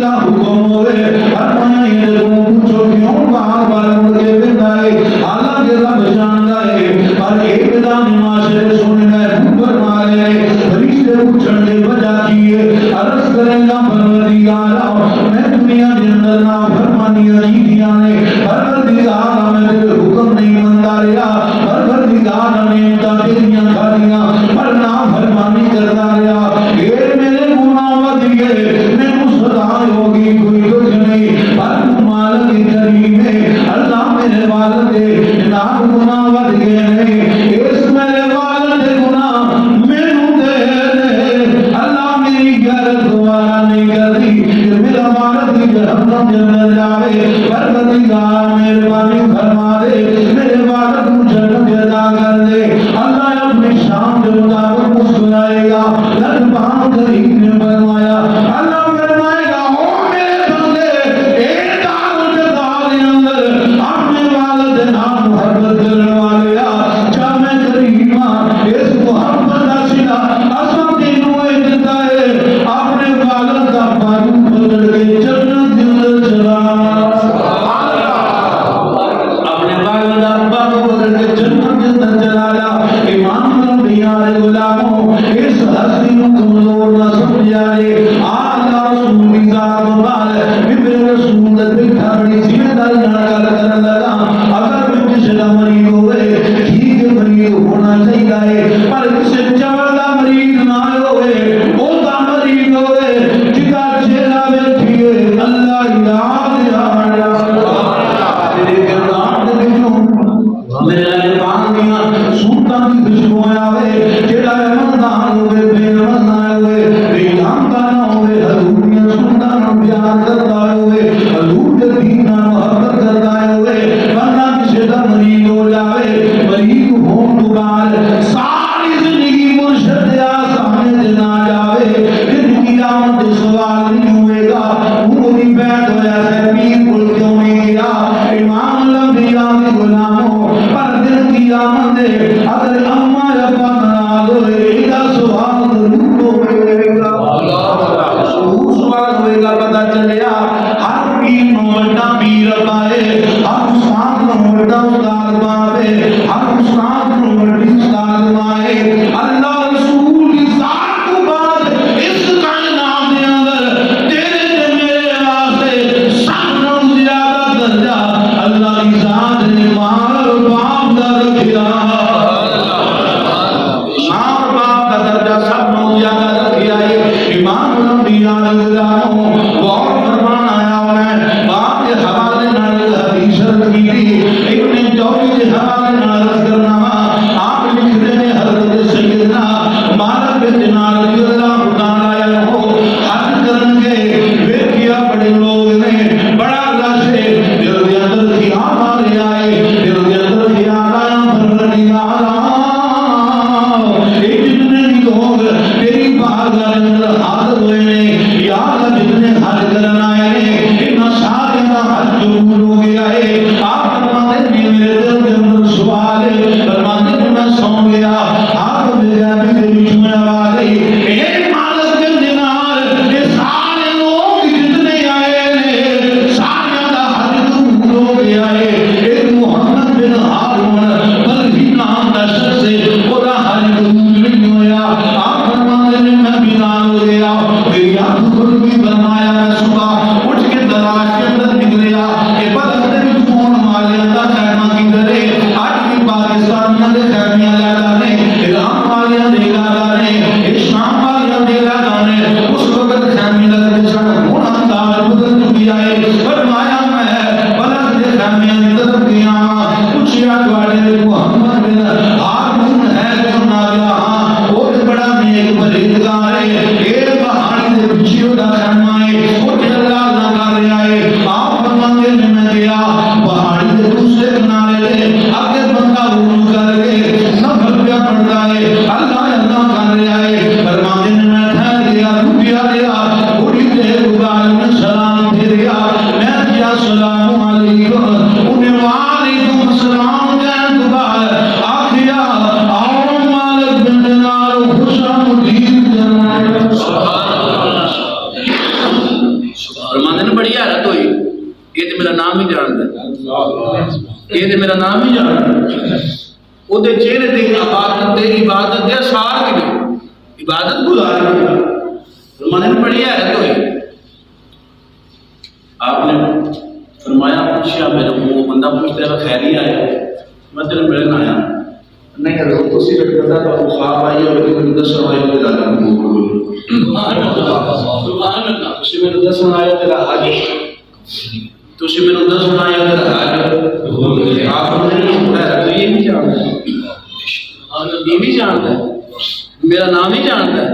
کا حکم ہوئے فرمایا یہ تم پوچھو کیوں بار بار مڑ کے بتائے حالانکہ رب جانتا ہے پر ایک دان معاشرے سن گئے فرما رہے فرشتے پوچھنے کے وجہ کیے عرض کریں گا پروردگارا میں دنیا کے اندر نا فرمانیاں چیزیاں نے پروردگارا میں تیرے حکم نہیں منتا رہا پروردگارا نے تاکیریاں کھا دیا پر نا فرمانی کرتا رہا یہ میرے گناہ ود گئے میں مسلح ہوگی کوئی دکھ نہیں پر مالک کریم ہے اللہ میرے والد نا گناہ ود گئے نہیں اس میرے والد گناہ میرے دے اللہ میری غیرت دوبارہ نہیں کرتی کہ میرا والد جہنم جنت جاوے پروردگار مہربانی فرما دے میرے والد کو جنت عطا کر دے اللہ اپنی شان کے مطابق مسکرائے گا لطفان کریم نے فرمایا اللہ فرمائے گا او میرے بندے ایک دار کے دار اندر اپنے والد نام محبت کرنے والے جا میں کریمہ اس محبت کا سلا اصل دینوں دیتا ہے اپنے والد کا بازو پکڑ کے جنت کے اندر چلا اپنے والد کا بازو پکڑ کے جنت کے اندر چلا جا ایمان ربیار غلاموں اس ہستی کو کمزور نہ سمجھا جائے اللہ رسول کی ذات مبارک ببر رسول بیٹھا بڑی ذمہ داری نال کرنے لگا اگر میں کسی کا مریض ہوئے ٹھیک مریض ہونا چاہیے پر کسی چمڑ کا مریض نہ ہوئے وہ کا مریض ہوئے جدا چہرہ بیٹھیے اللہ یاد تیرے کردار دے وچوں میرے پان دیاں سوتاں دی خوشبو آوے جڑا رمضان ہوئے بے رمضان ہوئے بے جانتا نہ ہوئے حضور دیاں سنتاں نوں پیار کرتا ہوئے حضور دے دین نال محبت کرتا ہوئے ورنہ کسی دا مریض ہو جاوے مریض ہون تو بعد ساری زندگی مرشد دے آسانے دے نہ جاوے پھر قیامت دے سوال نہیں ہوئے گا وہ نہیں بیٹھ ہویا ہے پیر کل کیوں نہیں گیا امام الانبیاء کے غلاموں پر دن قیامت دے اگر اما یا ناراض ہوئے گا سوال ضرور ہوئے گا سوال ہوئے گا پتہ چلیا ہر پیر نو بڑا پیر پائے ہر استاد نو بڑا استاد پاوے ہر استاد نو بڑی استاد پائے اللہ رسول کی ذات کو بعد اس کائنات کے اندر تیرے تے میرے واسطے سب نال زیادہ درجہ اللہ کی ذات نے ماں اور باپ دا رکھیا ماں باپ کا درجہ سب نال زیادہ رکھیا ہے امام الانبیاء غلاموں فرماندے نے بڑی حیرت ہوئی، یہ تو میرا نام ہی جانتا ہے، یہ تو میرا نام ہی جانتا ہے۔ وہ چہرے تے عبادت دے اثار بھی نہیں، عبادت گزار گیا۔ فرماندے نے بڑی حیرت ہوئی۔ آپ نے فرمایا پوچھا، میرے وہ بندہ پوچھتا ہے خیر ہی آیا، میں تیرے ملن آیا نہیں حضور تسی رکھتا تو خواب آئی اور تمہیں دسن آیا تیرا قبول سبحان اللہ، تسی میرے دسن آیا تیرا حج، تسی میرے دسن آیا تیرا حج۔ آپ نے تو یہ بھی جانتا ہے، یہ بھی جانتا ہے، میرا نام ہی جانتا ہے،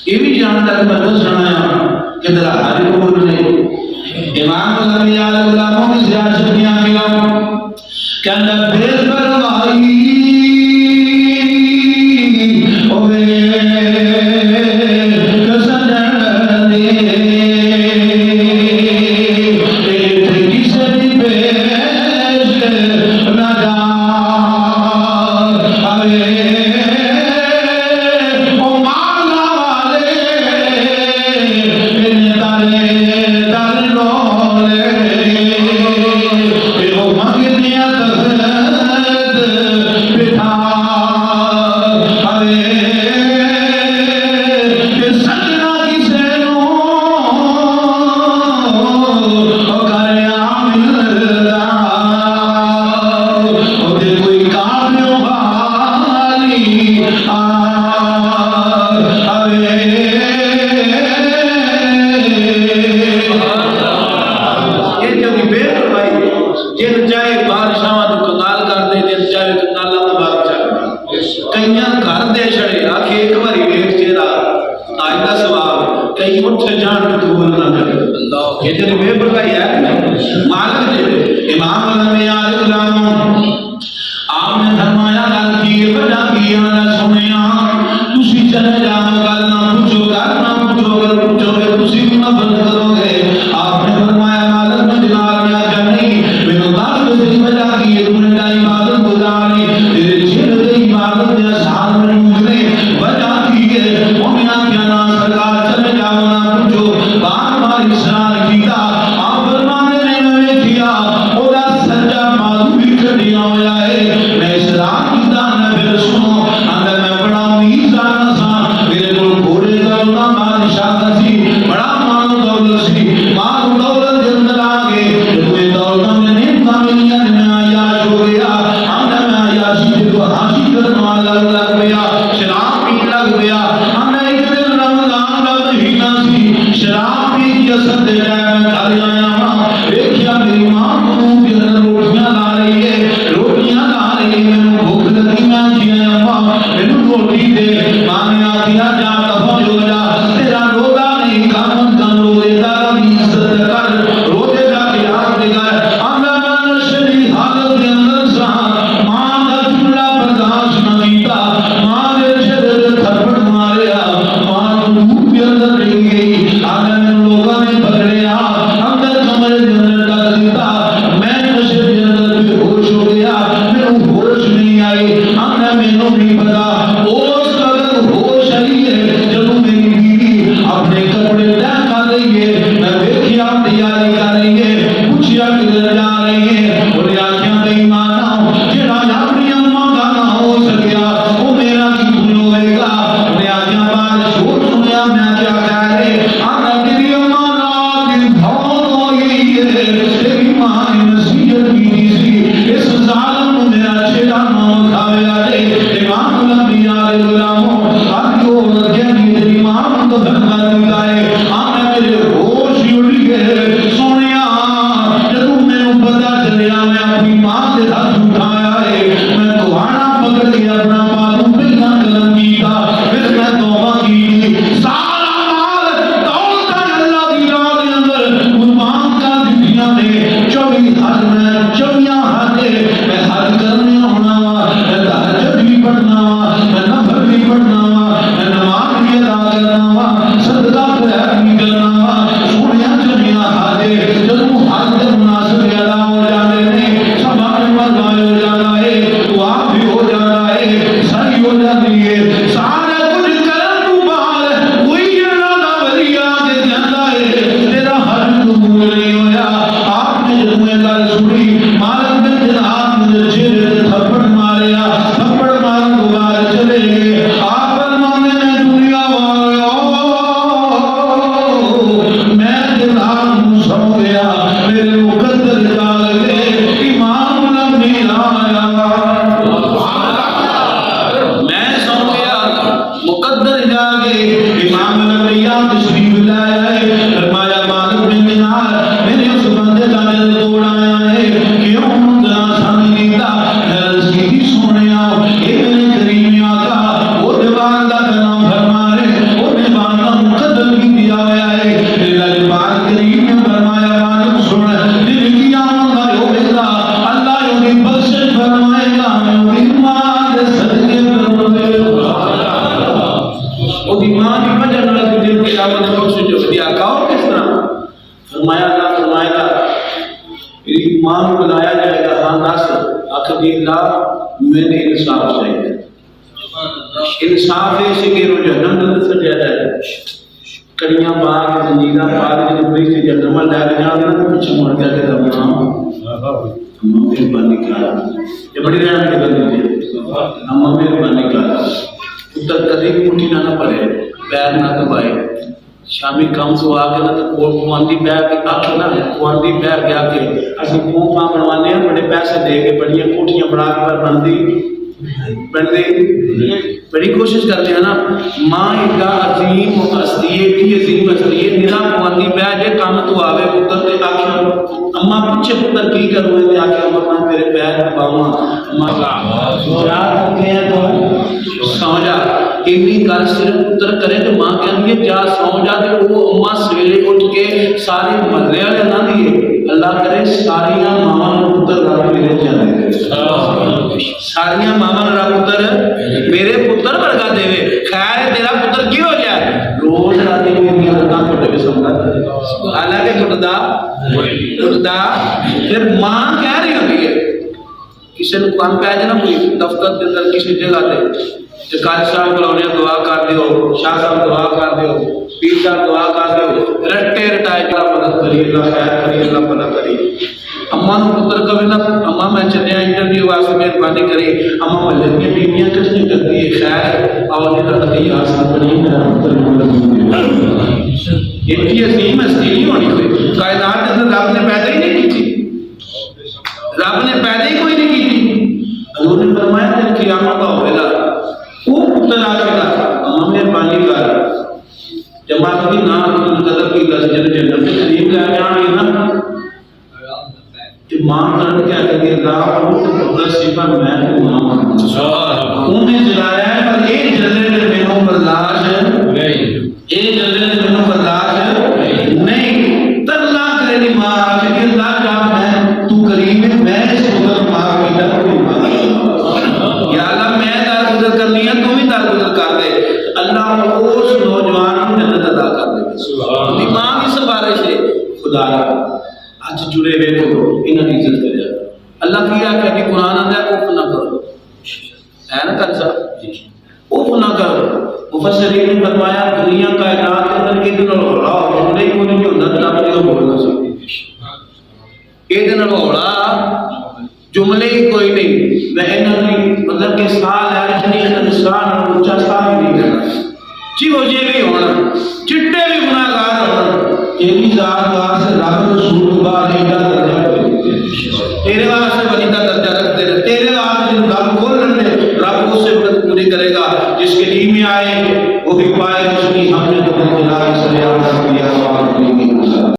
یہ بھی جانتا ہے کہ میں دسن آیا کہ تیرا حج قبول نہیں۔ امام الانبیاء غلاموں کی سیاست کیا کہ بے پرواہی اندر فرمایا اللہ فرمائے گا میری ماں کو بلایا جائے گا، ہاں دس، آخر جی اللہ میں نے انصاف چاہیے، انصاف ہے کہ وہ جہنم میں سجا جائے، کڑیاں پا کے زنجیراں پا کے جب فرشتے جہنم لے کے جاتے ہیں تو پیچھے مڑ جا کے مہربانی کر، یہ بڑی رحم کی گل ہے، ہم مہربانی کر، پتر کدی مٹھی نہ پڑے، پیر نہ دبائے، شامی کام سو آ کے نہ تو کوانتی بہ کے آخ نہ کوانتی بہ کے آ کے اسی پوں پاں بنوانے ہیں، بڑے پیسے دے کے بڑی کوٹھیاں بنا کے پر بنتی بڑی کوشش کرتے ہیں نا، ماں ایک عظیم ہستی ہے، ایڈی عظیم ہستی ہے، میرا کوانتی بہ جے کام تو آوے پتر تے آخ اماں پیچھے پتر کی کروں تے آخ اماں میرے پیر دباواں، اماں یاد رکھے ہیں تو سو جا، اینی گل صرف پتر کرے تو ماں کہندی ہے جا سو جا، تے وہ اماں سویرے اٹھ کے سارے محلے والے نہ دیے، اللہ کرے ساریاں ماواں نوں پتر رب میرے جانے ساریاں ماواں نوں رب پتر میرے پتر ورگا دے، خیر تیرا پتر کی ہو جائے روز راتی میری لتاں ٹوٹ کے سوندا، حالانکہ ٹوٹدا پھر ماں کہہ رہی ہوتی ہے کسی نے کام پہ جائے نا کوئی دفتر کے اندر کسی جگہ تے قاری صاحب بلاؤنے دعا کر دیو، شاہ صاحب دعا کر دیو، پیر صاحب دعا کر دیو، رٹے رٹائے کیا مدد کری اللہ خیر کری اللہ بھلا کری، اماں نوں پتر کہے نا اماں میں چلیا انٹرویو واسطے مہربانی کری، اماں محلے دیاں بیویاں کچھ کرتی ہے خیر آؤ جی رکھتی یاسین پڑھی میرا پتر اتنی عظیم ہستی نہیں ہونی کوئی کائنات کے اندر رب نے پیدا ہی نہیں کی تھی، رب نے پیدا ہی کوئی نہیں کی تھی، حضور نے فرمایا جب قیامت ہوئے گا وہ پتر آ کے اماں مہربانی کر جماعت کی نہ قدر کی گل جن جنت کے قریب لے جان گے نا کہ ماں کرن کیا کہ اللہ وہ پتر سیفا میں تو ماں انہیں جلایا ہے پر ایک جلنے میں مینوں برداشت نہیں، ایک جلنے میں مینوں برداشت نہیں، تلا کرے دی ماں کہ اللہ کا میں تو کریم ہے میں اس پتر ماں کی در کوئی ماں یا اللہ میں در گزر کرنی ہے تو بھی در گزر کر دے، اللہ اس نوجوان کو جنت عطا کر دے، ماں کی سفارش ہے خدا ہاتھ جڑے ہوئے تو انہاں دی عزت کرے، اللہ کی آخر کہ قرآن آتا ہے اوف نہ کرو، ہے نا کل صاحب اوف نہ کرو، مفسرین نے فرمایا دنیا کائنات کے اندر یہ دن ہولا جملے کو نہیں ہوتا جناب جو بولنا سی یہ دن ہولا جملے ہی کوئی نہیں، میں انہاں دی مطلب کہ سال ہے اتنی انسان اونچا سال ہی نہیں کرنا جی وہ یہ بھی ہونا چٹے بھی گناہگار ہونا، یہ بھی ذات واسطے سے رب رسول کے بعد ایڈا درجہ تیرے واسطے ولیدہ درجہ رکھتے رہے، تیرے واسطے رب کھول رہے رب اس سے مدد پوری کرے گا، جس کے دین میں آئے وہی پائے